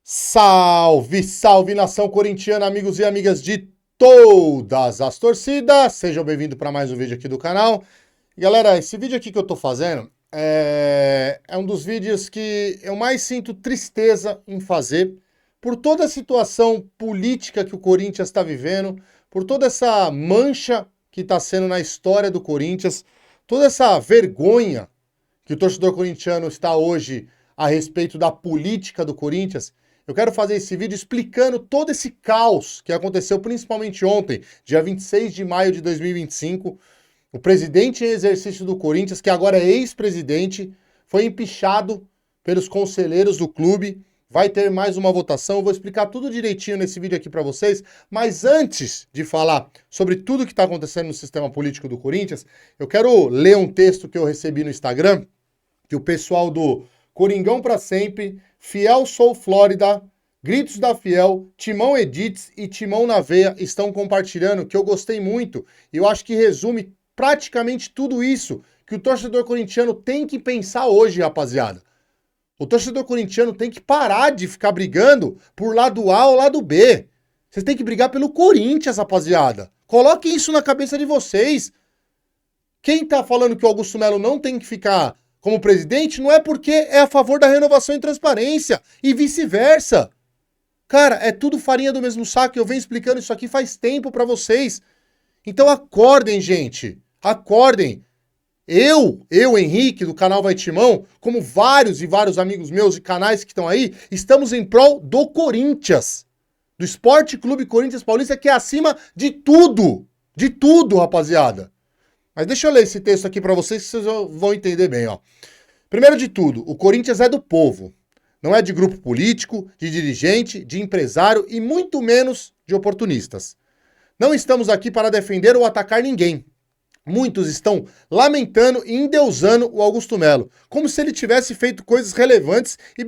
Salve, salve nação corintiana, amigos e amigas de todas as torcidas. Sejam bem-vindos para mais um vídeo aqui do canal. E galera, esse vídeo aqui que eu tô fazendo é um dos vídeos que eu mais sinto tristeza em fazer por toda a situação política que o Corinthians está vivendo, por toda essa mancha que está sendo na história do Corinthians, toda essa vergonha que o torcedor corintiano está hoje a respeito da política do Corinthians. Eu quero fazer esse vídeo explicando todo esse caos que aconteceu principalmente ontem, dia 26 de maio de 2025. O presidente em exercício do Corinthians, que agora é ex-presidente, foi empichado pelos conselheiros do clube. Vai ter mais uma votação, eu vou explicar tudo direitinho nesse vídeo aqui para vocês. Mas antes de falar sobre tudo que está acontecendo no sistema político do Corinthians, eu quero ler um texto que eu recebi no Instagram, que o pessoal do Coringão pra Sempre, Fiel Sou Flórida, Gritos da Fiel, Timão Edits e Timão na Veia estão compartilhando, que eu gostei muito, e eu acho que resume praticamente tudo isso que o torcedor corintiano tem que pensar hoje, rapaziada. O torcedor corintiano tem que parar de ficar brigando por lado A ou lado B. Vocês têm que brigar pelo Corinthians, rapaziada. Coloquem isso na cabeça de vocês. Quem tá falando que o Augusto Melo não tem que ficar como presidente, não é porque é a favor da renovação e transparência, e vice-versa. Cara, é tudo farinha do mesmo saco, eu venho explicando isso aqui faz tempo pra vocês. Então acordem, gente, acordem. Eu, Henrique, do canal Vai Timão, como vários e vários amigos meus e canais que estão aí, estamos em prol do Corinthians, do Esporte Clube Corinthians Paulista, que é acima de tudo, rapaziada. Mas deixa eu ler esse texto aqui pra vocês que vocês vão entender bem, ó. Primeiro de tudo, o Corinthians é do povo. Não é de grupo político, de dirigente, de empresário e muito menos de oportunistas. Não estamos aqui para defender ou atacar ninguém. Muitos estão lamentando e endeusando o Augusto Melo, como se ele tivesse feito coisas relevantes e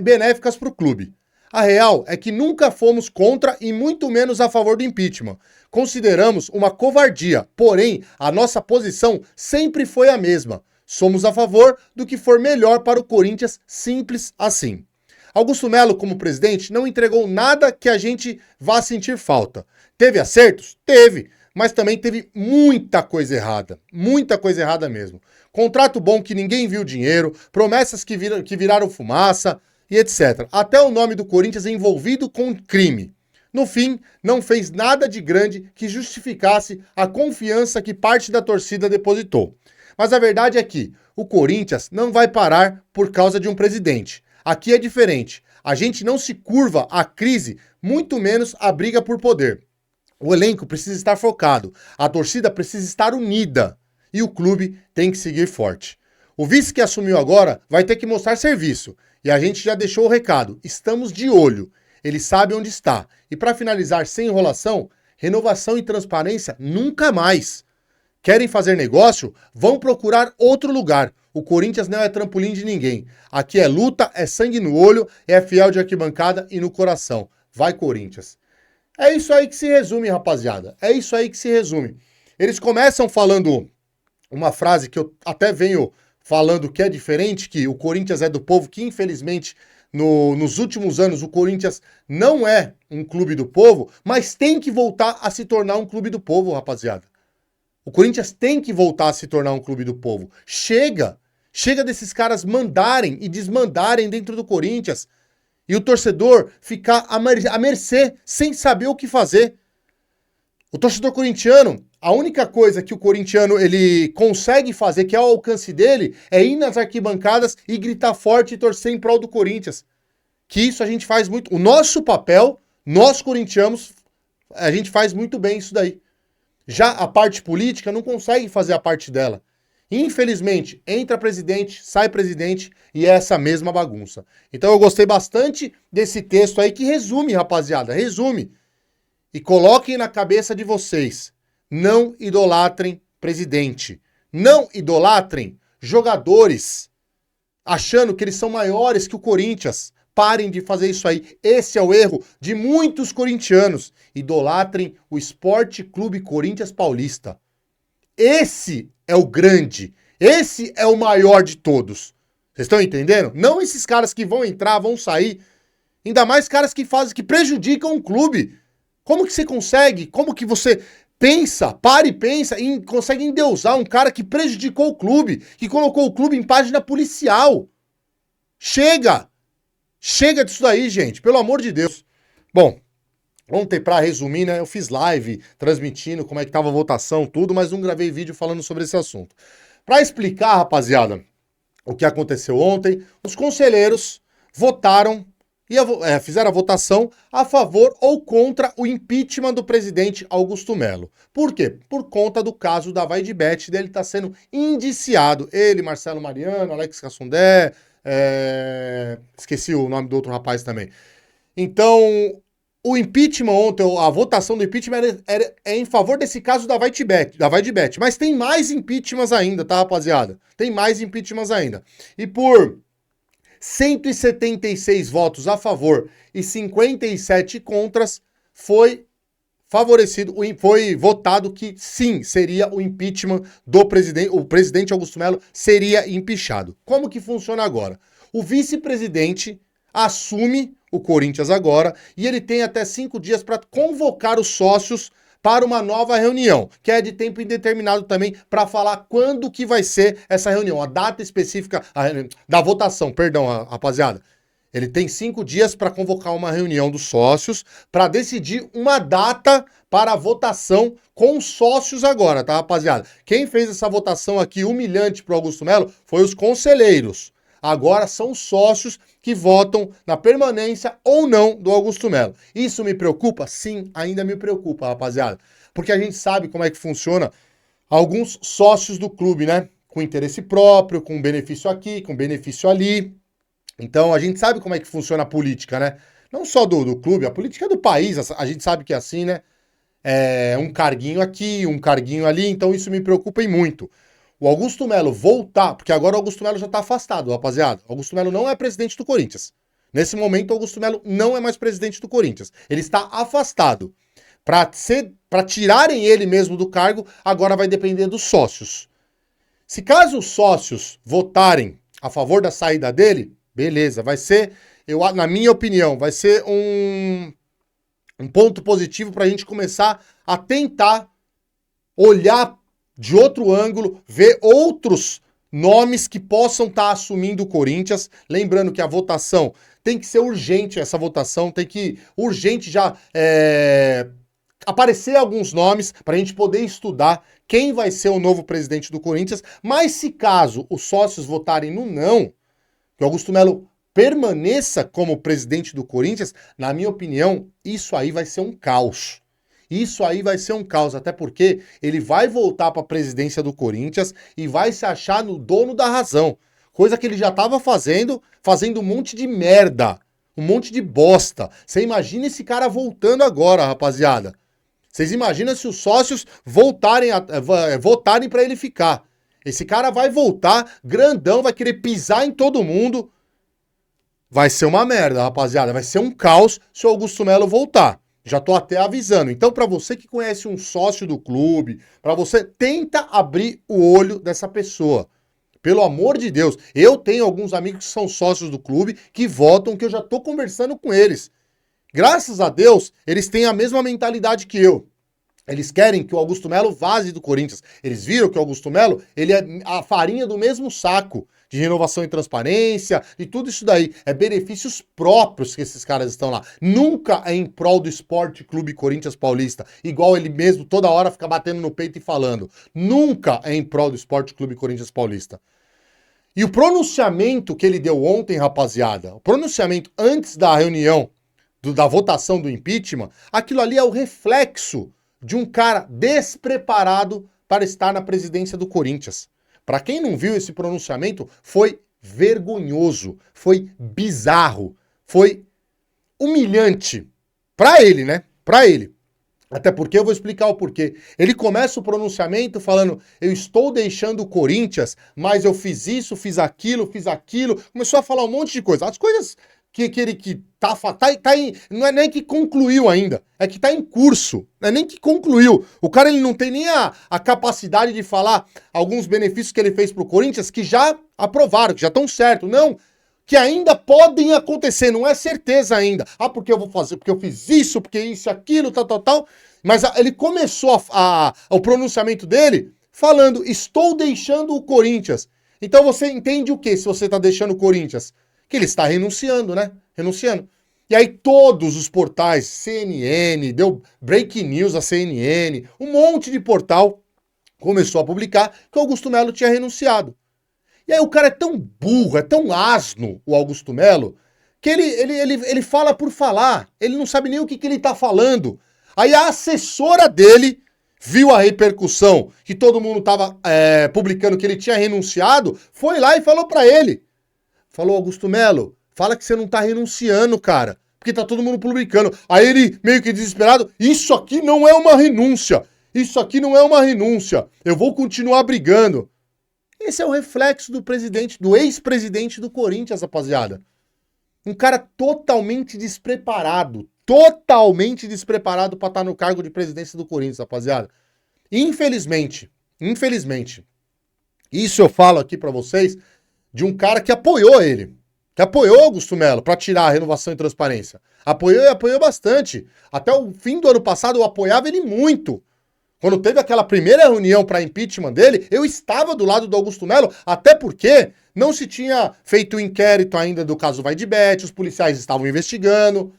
benéficas para o clube. A real é que nunca fomos contra e muito menos a favor do impeachment. Consideramos uma covardia, porém, a nossa posição sempre foi a mesma. Somos a favor do que for melhor para o Corinthians, simples assim. Augusto Melo, como presidente, não entregou nada que a gente vá sentir falta. Teve acertos? Teve, mas também teve muita coisa errada mesmo. Contrato bom que ninguém viu dinheiro, promessas que viraram fumaça, e etc. Até o nome do Corinthians é envolvido com crime. No fim, não fez nada de grande que justificasse a confiança que parte da torcida depositou. Mas a verdade é que o Corinthians não vai parar por causa de um presidente. Aqui é diferente. A gente não se curva à crise, muito menos à briga por poder. O elenco precisa estar focado, a torcida precisa estar unida e o clube tem que seguir forte. O vice que assumiu agora vai ter que mostrar serviço. E a gente já deixou o recado, estamos de olho, ele sabe onde está. E para finalizar sem enrolação, renovação e transparência nunca mais. Querem fazer negócio? Vão procurar outro lugar. O Corinthians não é trampolim de ninguém. Aqui é luta, é sangue no olho, é fiel de arquibancada e no coração. Vai Corinthians. É isso aí que se resume, rapaziada. É isso aí que se resume. Eles começam falando uma frase que eu até venho falando que é diferente, que o Corinthians é do povo, que infelizmente nos últimos anos o Corinthians não é um clube do povo, mas tem que voltar a se tornar um clube do povo, rapaziada. O Corinthians tem que voltar a se tornar um clube do povo. Chega desses caras mandarem e desmandarem dentro do Corinthians e o torcedor ficar à mercê, sem saber o que fazer. O torcedor corintiano, a única coisa que o corintiano ele consegue fazer, que é ao alcance dele, é ir nas arquibancadas e gritar forte e torcer em prol do Corinthians. Que isso a gente faz muito. O nosso papel, nós corintianos, a gente faz muito bem isso daí. Já a parte política não consegue fazer a parte dela. Infelizmente, entra presidente, sai presidente e é essa mesma bagunça. Então eu gostei bastante desse texto aí que resume, rapaziada, resume. E coloquem na cabeça de vocês, não idolatrem presidente, não idolatrem jogadores, achando que eles são maiores que o Corinthians. Parem de fazer isso aí, esse é o erro de muitos corintianos. Idolatrem o Esporte Clube Corinthians Paulista. Esse é o grande, esse é o maior de todos. Vocês estão entendendo? Não esses caras que vão entrar, vão sair Ainda mais caras que prejudicam o clube. Como que você consegue? Como que você para e pensa e consegue endeusar um cara que prejudicou o clube, que colocou o clube em página policial? Chega! Chega disso daí, gente, pelo amor de Deus. Bom, ontem, pra resumir, né, eu fiz live transmitindo como é que tava a votação, tudo, mas não gravei vídeo falando sobre esse assunto. Pra explicar, rapaziada, o que aconteceu ontem, os conselheiros votaram fizeram a votação a favor ou contra o impeachment do presidente Augusto Melo. Por quê? Por conta do caso da Vai de Bet, dele tá sendo indiciado. Ele, Marcelo Mariano, Alex Cassundé, esqueci o nome do outro rapaz também. Então, o impeachment ontem, a votação do impeachment é em favor desse caso da Vai de Bet. Mas tem mais impeachments ainda, tá, rapaziada? Tem mais impeachments ainda. E por 176 votos a favor e 57 contras, foi votado que sim, seria o impeachment do presidente, o presidente Augusto Melo seria impeachado. Como que funciona agora? O vice-presidente assume o Corinthians agora e ele tem até 5 dias para convocar os sócios para uma nova reunião, que é de tempo indeterminado também, para falar quando que vai ser essa reunião, a data específica da votação, perdão, rapaziada. Ele tem 5 dias para convocar uma reunião dos sócios, para decidir uma data para a votação com os sócios agora, tá, rapaziada? Quem fez essa votação aqui humilhante pro Augusto Melo foi os conselheiros. Agora são os sócios que votam na permanência ou não do Augusto Melo. Isso me preocupa? Sim, ainda me preocupa, rapaziada. Porque a gente sabe como é que funciona alguns sócios do clube, né? Com interesse próprio, com benefício aqui, com benefício ali. Então a gente sabe como é que funciona a política, né? Não só do clube, a política é do país, a gente sabe que é assim, né? É um carguinho aqui, um carguinho ali, então isso me preocupa e muito. O Augusto Melo voltar, porque agora o Augusto Melo já tá afastado, rapaziada. O Augusto Melo não é presidente do Corinthians. Nesse momento, o Augusto Melo não é mais presidente do Corinthians. Ele está afastado. Para tirarem ele mesmo do cargo, agora vai depender dos sócios. Se caso os sócios votarem a favor da saída dele, beleza, vai ser, na minha opinião, vai ser um ponto positivo para a gente começar a tentar olhar de outro ângulo, ver outros nomes que possam estar assumindo o Corinthians. Lembrando que a votação tem que ser urgente, essa votação tem que urgente já aparecer alguns nomes para a gente poder estudar quem vai ser o novo presidente do Corinthians. Mas se caso os sócios votarem no não, que o Augusto Melo permaneça como presidente do Corinthians, na minha opinião, isso aí vai ser um caos. Isso aí vai ser um caos, até porque ele vai voltar para a presidência do Corinthians e vai se achar no dono da razão. Coisa que ele já estava fazendo um monte de merda, um monte de bosta. Você imagina esse cara voltando agora, rapaziada. Vocês imaginam se os sócios votarem para ele ficar. Esse cara vai voltar grandão, vai querer pisar em todo mundo. Vai ser uma merda, rapaziada. Vai ser um caos se o Augusto Melo voltar. Já tô até avisando. Então, para você que conhece um sócio do clube, para você, tenta abrir o olho dessa pessoa. Pelo amor de Deus. Eu tenho alguns amigos que são sócios do clube, que votam, que eu já tô conversando com eles. Graças a Deus, eles têm a mesma mentalidade que eu. Eles querem que o Augusto Melo vaze do Corinthians. Eles viram que o Augusto Melo, ele é a farinha do mesmo saco de renovação e transparência e tudo isso daí. É benefícios próprios que esses caras estão lá. Nunca é em prol do Esporte Clube Corinthians Paulista, igual ele mesmo toda hora fica batendo no peito e falando. Nunca é em prol do Esporte Clube Corinthians Paulista. E o pronunciamento que ele deu ontem, rapaziada, o pronunciamento antes da reunião, da votação do impeachment, aquilo ali é o reflexo de um cara despreparado para estar na presidência do Corinthians. Para quem não viu esse pronunciamento, foi vergonhoso, foi bizarro, foi humilhante. Para ele, né? Para ele. Até porque eu vou explicar o porquê. Ele começa o pronunciamento falando: eu estou deixando o Corinthians, mas eu fiz isso, fiz aquilo. Começou a falar um monte de coisa. As coisas que ele não é nem que concluiu ainda, é que tá em curso, não é nem que concluiu. O cara ele não tem nem a capacidade de falar alguns benefícios que ele fez pro Corinthians que já aprovaram, que já estão certos. Não, que ainda podem acontecer, não é certeza ainda. Ah, porque eu vou fazer, porque eu fiz isso, porque isso, aquilo, tal, tal, tal. Mas ele começou o pronunciamento dele falando, estou deixando o Corinthians. Então você entende o que se você está deixando o Corinthians? Que ele está renunciando, né? Renunciando. E aí todos os portais, CNN, deu breaking news a CNN, um monte de portal começou a publicar que o Augusto Melo tinha renunciado. E aí o cara é tão burro, é tão asno, o Augusto Melo, que ele fala por falar. Ele não sabe nem o que ele tá falando. Aí a assessora dele viu a repercussão que todo mundo tava publicando que ele tinha renunciado, foi lá e falou pra ele. Falou, Augusto Melo, fala que você não tá renunciando, cara. Porque tá todo mundo publicando. Aí ele, meio que desesperado, isso aqui não é uma renúncia. Isso aqui não é uma renúncia. Eu vou continuar brigando. Esse é o reflexo do presidente, do ex-presidente do Corinthians, rapaziada. Um cara totalmente despreparado para estar no cargo de presidência do Corinthians, rapaziada. Infelizmente, isso eu falo aqui pra vocês de um cara que apoiou ele, que apoiou Augusto Melo pra tirar a renovação e transparência. Apoiou e apoiou bastante. Até o fim do ano passado eu apoiava ele muito. Quando teve aquela primeira reunião para impeachment dele, eu estava do lado do Augusto Melo, até porque não se tinha feito o inquérito ainda do caso Vai de Bet, os policiais estavam investigando.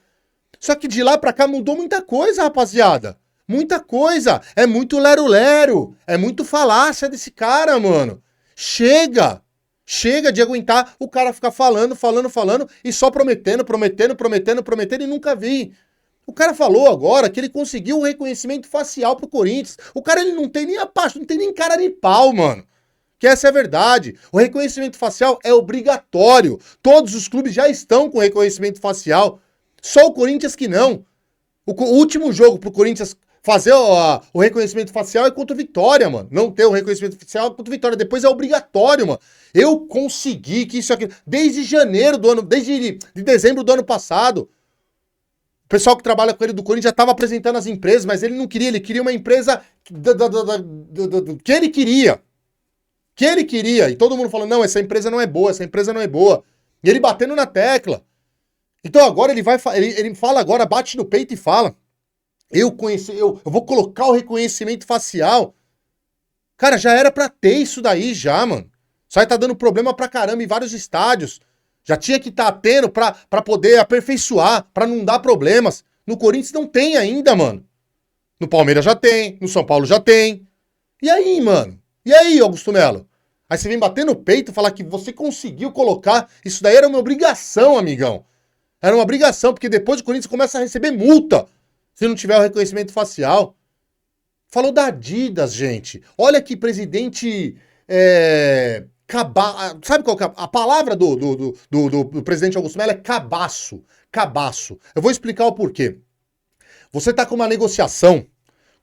Só que de lá para cá mudou muita coisa, rapaziada. Muita coisa. É muito lero-lero. É muito falácia desse cara, mano. Chega. Chega de aguentar o cara ficar falando e só prometendo e nunca vi. O cara falou agora que ele conseguiu um reconhecimento facial pro Corinthians. O cara, ele não tem nem não tem nem cara de pau, mano. Que essa é a verdade. O reconhecimento facial é obrigatório. Todos os clubes já estão com reconhecimento facial. Só o Corinthians que não. O último jogo pro Corinthians fazer o reconhecimento facial é contra o Vitória, mano. Não ter o reconhecimento facial é contra o Vitória. Depois é obrigatório, mano. Eu consegui que isso aqui... Desde janeiro do ano... Desde de dezembro do ano passado... O pessoal que trabalha com ele do Corinthians já estava apresentando as empresas, mas ele não queria, ele queria uma empresa que ele queria. Que ele queria. E todo mundo falando, não, essa empresa não é boa, essa empresa não é boa. E ele batendo na tecla. Então agora ele fala agora, bate no peito e fala. Eu vou colocar o reconhecimento facial. Cara, já era pra ter isso daí já, mano. Isso aí tá dando problema pra caramba em vários estádios. Já tinha que estar tendo pra poder aperfeiçoar, pra não dar problemas. No Corinthians não tem ainda, mano. No Palmeiras já tem, no São Paulo já tem. E aí, mano? E aí, Augusto Melo? Aí você vem bater no peito e falar que você conseguiu colocar. Isso daí era uma obrigação, amigão. Era uma obrigação, porque depois o Corinthians começa a receber multa se não tiver o reconhecimento facial. Falou da Adidas, gente. Olha que presidente... Sabe qual que é a palavra do presidente Augusto Melo? É cabaço. Cabaço. Eu vou explicar o porquê. Você tá com uma negociação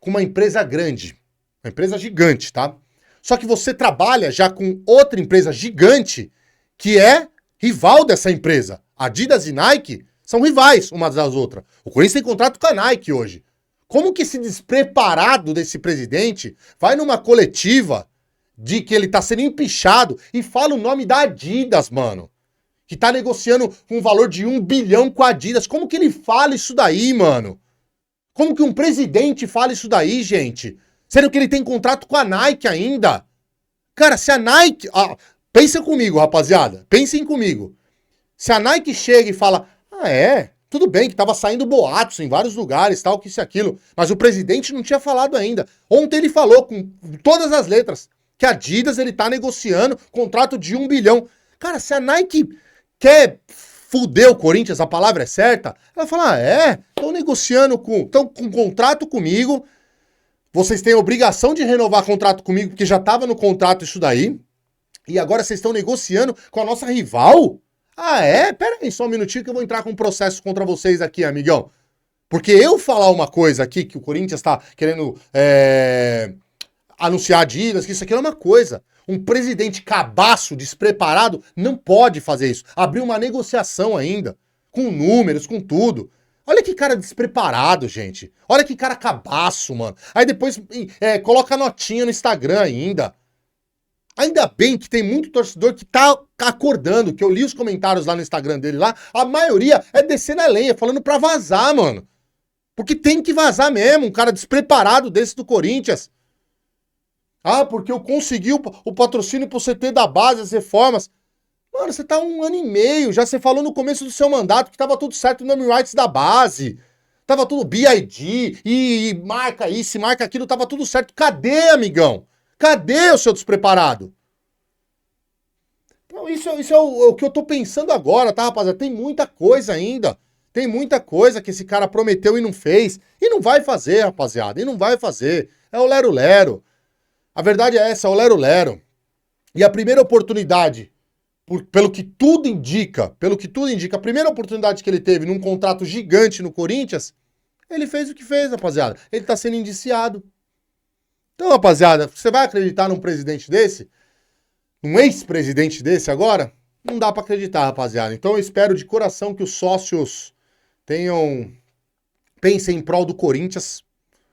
com uma empresa grande. Uma empresa gigante, tá? Só que você trabalha já com outra empresa gigante que é rival dessa empresa. Adidas e Nike são rivais umas das outras. O Corinthians tem contrato com a Nike hoje. Como que esse despreparado desse presidente vai numa coletiva de que ele tá sendo empichado e fala o nome da Adidas, mano? Que tá negociando um valor de 1 bilhão com a Adidas. Como que ele fala isso daí, mano? Como que um presidente fala isso daí, gente? Sendo que ele tem contrato com a Nike ainda. Cara, se a Nike... Pensem comigo, rapaziada. Pensem comigo. Se a Nike chega e fala... Tudo bem que tava saindo boatos em vários lugares, tal, que isso e aquilo. Mas o presidente não tinha falado ainda. Ontem ele falou com todas as letras que a Adidas, ele tá negociando contrato de 1 bilhão. Cara, se a Nike quer fuder o Corinthians, a palavra é certa, ela fala, estão negociando estão com contrato comigo, vocês têm a obrigação de renovar contrato comigo, porque já tava no contrato isso daí, e agora vocês estão negociando com a nossa rival? Pera aí só um minutinho que eu vou entrar com um processo contra vocês aqui, amigão. Porque eu falar uma coisa aqui, que o Corinthians tá querendo anunciar Adidas, que isso aqui é uma coisa. Um presidente cabaço, despreparado, não pode fazer isso. Abrir uma negociação ainda, com números, com tudo. Olha que cara despreparado, gente. Olha que cara cabaço, mano. Aí depois coloca notinha no Instagram ainda. Ainda bem que tem muito torcedor que tá acordando, que eu li os comentários lá no Instagram dele lá, a maioria é descendo a lenha, falando pra vazar, mano. Porque tem que vazar mesmo, um cara despreparado desse do Corinthians. Ah, porque eu consegui o patrocínio pro CT da base, as reformas. Mano, você tá 1 ano e meio, já você falou no começo do seu mandato que tava tudo certo no name rights da base. Tava tudo BID, e marca isso, marca aquilo, tava tudo certo. Cadê, amigão? Cadê o seu despreparado? Então, isso é o que eu tô pensando agora, tá, rapaziada? Tem muita coisa ainda. Tem muita coisa que esse cara prometeu e não fez. E não vai fazer, rapaziada. E não vai fazer. É o lero-lero. A verdade é essa, é o lero-lero. E a primeira oportunidade, pelo que tudo indica, a primeira oportunidade que ele teve num contrato gigante no Corinthians, ele fez o que fez, rapaziada. Ele tá sendo indiciado. Então, rapaziada, você vai acreditar num presidente desse? Um ex-presidente desse agora? Não dá pra acreditar, rapaziada. Então eu espero de coração que os sócios pensem em prol do Corinthians.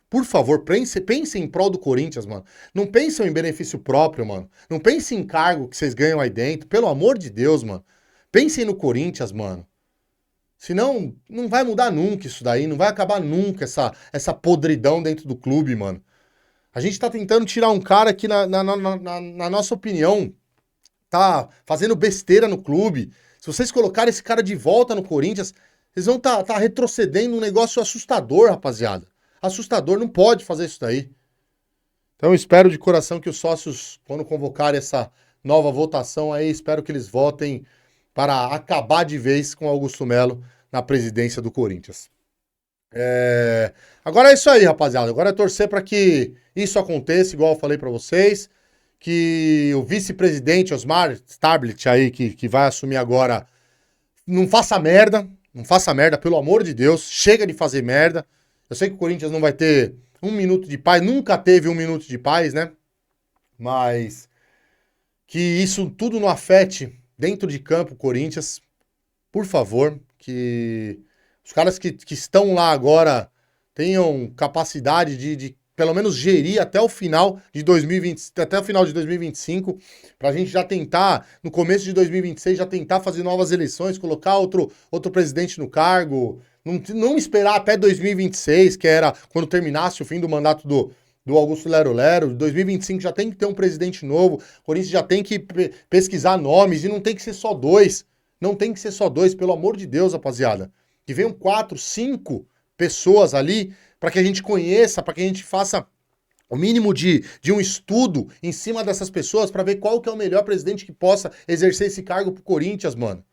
Por favor, pensem em prol do Corinthians, mano. Não pensem em benefício próprio, mano. Não pensem em cargo que vocês ganham aí dentro. Pelo amor de Deus, mano. Pensem no Corinthians, mano. Senão, não vai mudar nunca isso daí. Não vai acabar nunca essa podridão dentro do clube, mano. A gente tá tentando tirar um cara que, na nossa opinião, tá fazendo besteira no clube. Se vocês colocarem esse cara de volta no Corinthians, vocês vão tá retrocedendo um negócio assustador, rapaziada. Assustador, não pode fazer isso daí. Então eu espero de coração que os sócios, quando convocarem essa nova votação aí, espero que eles votem para acabar de vez com Augusto Melo na presidência do Corinthians. Agora é isso aí, rapaziada. Agora é torcer para que isso aconteça, igual eu falei para vocês, que o vice-presidente Osmar Stablit aí, que vai assumir agora, não faça merda, pelo amor de Deus, chega de fazer merda. Eu sei que o Corinthians não vai ter 1 minuto de paz, nunca teve 1 minuto de paz, né? Mas que isso tudo não afete dentro de campo o Corinthians, por favor, que os caras que estão lá agora tenham capacidade de pelo menos gerir até o final de 2020, até o final de 2025, pra gente já tentar, no começo de 2026, já tentar fazer novas eleições, colocar outro presidente no cargo, não esperar até 2026, que era quando terminasse o fim do mandato do Augusto Lero Lero. 2025 já tem que ter um presidente novo, o Corinthians já tem que pesquisar nomes, e não tem que ser só dois. Não tem que ser só dois, pelo amor de Deus, rapaziada. Que venham 4, 5 pessoas ali, para que a gente conheça, para que a gente faça o mínimo de um estudo em cima dessas pessoas, para ver qual que é o melhor presidente que possa exercer esse cargo pro Corinthians, mano.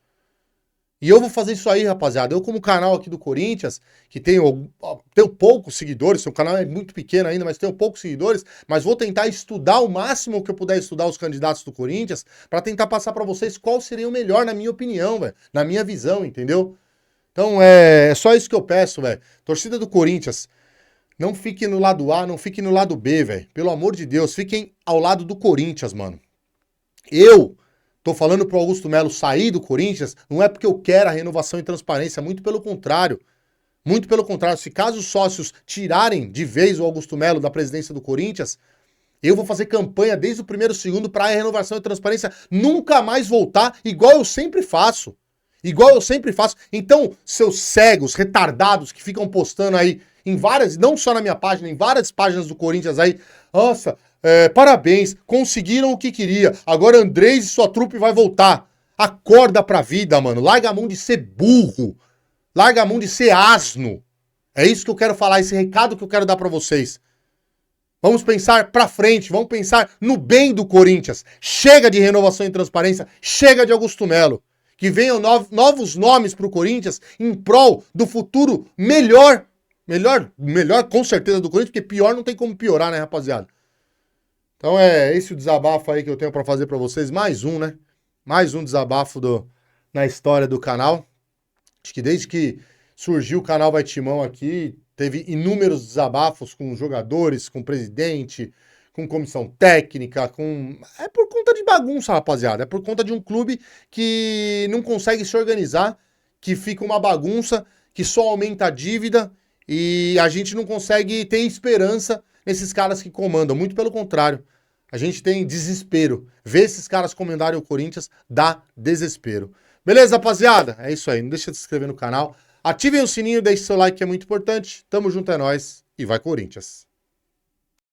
E eu vou fazer isso aí, rapaziada. Eu, como canal aqui do Corinthians, que tenho poucos seguidores, seu canal é muito pequeno ainda, mas tenho poucos seguidores, mas vou tentar estudar o máximo que eu puder estudar os candidatos do Corinthians, para tentar passar para vocês qual seria o melhor, na minha opinião, velho, na minha visão, entendeu? Então é só isso que eu peço, velho. Torcida do Corinthians, não fiquem no lado A, não fiquem no lado B, velho. Pelo amor de Deus, fiquem ao lado do Corinthians, mano. Eu tô falando pro Augusto Melo sair do Corinthians, não é porque eu quero a renovação e transparência, muito pelo contrário. Muito pelo contrário, se caso os sócios tirarem de vez o Augusto Melo da presidência do Corinthians, eu vou fazer campanha desde o primeiro segundo para a renovação e transparência nunca mais voltar, igual eu sempre faço. Igual eu sempre faço. Então, seus cegos, retardados, que ficam postando aí em várias, não só na minha página, em várias páginas do Corinthians aí, nossa, parabéns, conseguiram o que queria, agora Andrés e sua trupe vai voltar. Acorda pra vida, mano, larga a mão de ser burro, larga a mão de ser asno. É isso que eu quero falar, esse recado que eu quero dar pra vocês. Vamos pensar pra frente, vamos pensar no bem do Corinthians. Chega de renovação e transparência, chega de Augusto Melo. Que venham novos nomes pro Corinthians em prol do futuro melhor com certeza do Corinthians, porque pior não tem como piorar, né, rapaziada? Então é esse o desabafo aí que eu tenho pra fazer pra vocês. Mais um, né? Mais um desabafo na história do canal. Acho que desde que surgiu o canal Vai Timão aqui, teve inúmeros desabafos com jogadores, com presidente, com comissão técnica, É por conta de bagunça, rapaziada. É por conta de um clube que não consegue se organizar, que fica uma bagunça, que só aumenta a dívida e a gente não consegue ter esperança nesses caras que comandam. Muito pelo contrário. A gente tem desespero. Ver esses caras comentarem o Corinthians dá desespero. Beleza, rapaziada? É isso aí. Não deixa de se inscrever no canal. Ativem o sininho, deixe seu like que é muito importante. Tamo junto, é nóis. E vai Corinthians!